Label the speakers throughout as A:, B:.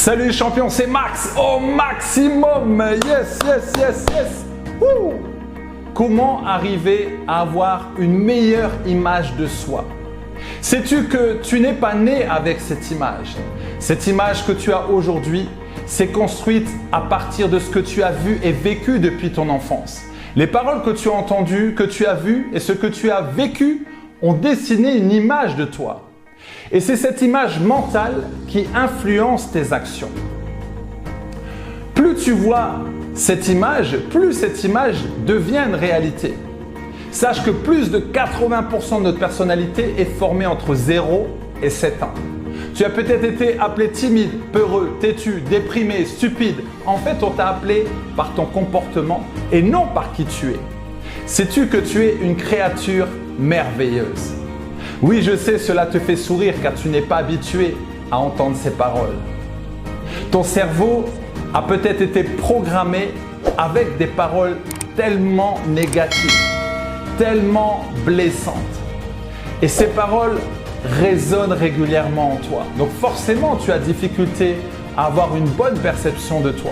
A: Salut les champions, c'est Max au maximum. Yes, yes, yes, yes. Woo. Comment arriver à avoir une meilleure image de soi? Sais-tu que tu n'es pas né avec cette image? Cette image que tu as aujourd'hui s'est construite à partir de ce que tu as vu et vécu depuis ton enfance. Les paroles que tu as entendues, que tu as vues et ce que tu as vécu ont dessiné une image de toi. Et c'est cette image mentale qui influence tes actions. Plus tu vois cette image, plus cette image devient une réalité. Sache que plus de 80% de notre personnalité est formée entre 0 et 7 ans. Tu as peut-être été appelé timide, peureux, têtu, déprimé, stupide. En fait, on t'a appelé par ton comportement et non par qui tu es. Sais-tu que tu es une créature merveilleuse? Oui, je sais, cela te fait sourire car tu n'es pas habitué à entendre ces paroles. Ton cerveau a peut-être été programmé avec des paroles tellement négatives, tellement blessantes. Et ces paroles résonnent régulièrement en toi. Donc forcément, tu as difficulté à avoir une bonne perception de toi.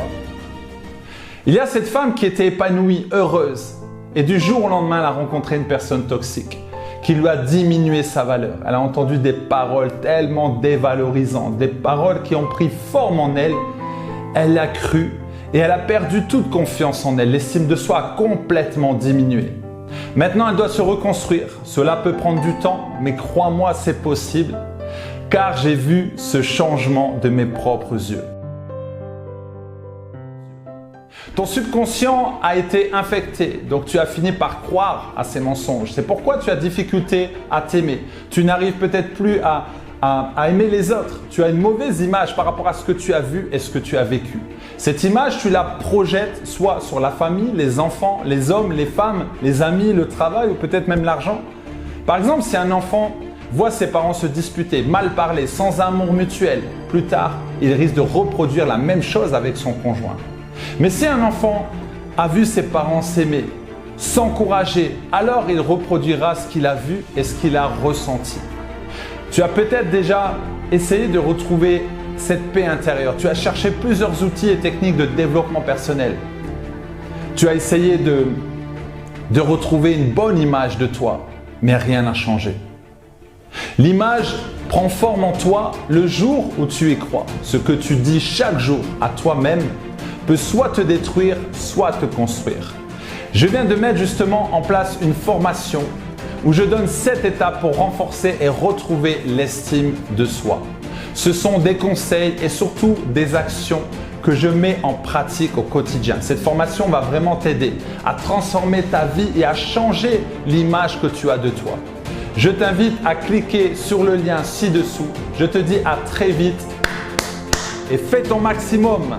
A: Il y a cette femme qui était épanouie, heureuse, et du jour au lendemain, elle a rencontré une personne toxique qui lui a diminué sa valeur. Elle a entendu des paroles tellement dévalorisantes, des paroles qui ont pris forme en elle. Elle l'a cru et elle a perdu toute confiance en elle. L'estime de soi a complètement diminué. Maintenant, elle doit se reconstruire. Cela peut prendre du temps, mais crois-moi, c'est possible, car j'ai vu ce changement de mes propres yeux. Ton subconscient a été infecté, donc tu as fini par croire à ces mensonges. C'est pourquoi tu as difficulté à t'aimer. Tu n'arrives peut-être plus à aimer les autres. Tu as une mauvaise image par rapport à ce que tu as vu et ce que tu as vécu. Cette image, tu la projettes soit sur la famille, les enfants, les hommes, les femmes, les amis, le travail ou peut-être même l'argent. Par exemple, si un enfant voit ses parents se disputer, mal parler, sans amour mutuel, plus tard, il risque de reproduire la même chose avec son conjoint. Mais si un enfant a vu ses parents s'aimer, s'encourager, alors il reproduira ce qu'il a vu et ce qu'il a ressenti. Tu as peut-être déjà essayé de retrouver cette paix intérieure. Tu as cherché plusieurs outils et techniques de développement personnel. Tu as essayé de retrouver une bonne image de toi, mais rien n'a changé. L'image prend forme en toi le jour où tu y crois. Ce que tu dis chaque jour à toi-même peut soit te détruire, soit te construire. Je viens de mettre justement en place une formation où je donne 7 étapes pour renforcer et retrouver l'estime de soi. Ce sont des conseils et surtout des actions que je mets en pratique au quotidien. Cette formation va vraiment t'aider à transformer ta vie et à changer l'image que tu as de toi. Je t'invite à cliquer sur le lien ci-dessous. Je te dis à très vite et fais ton maximum.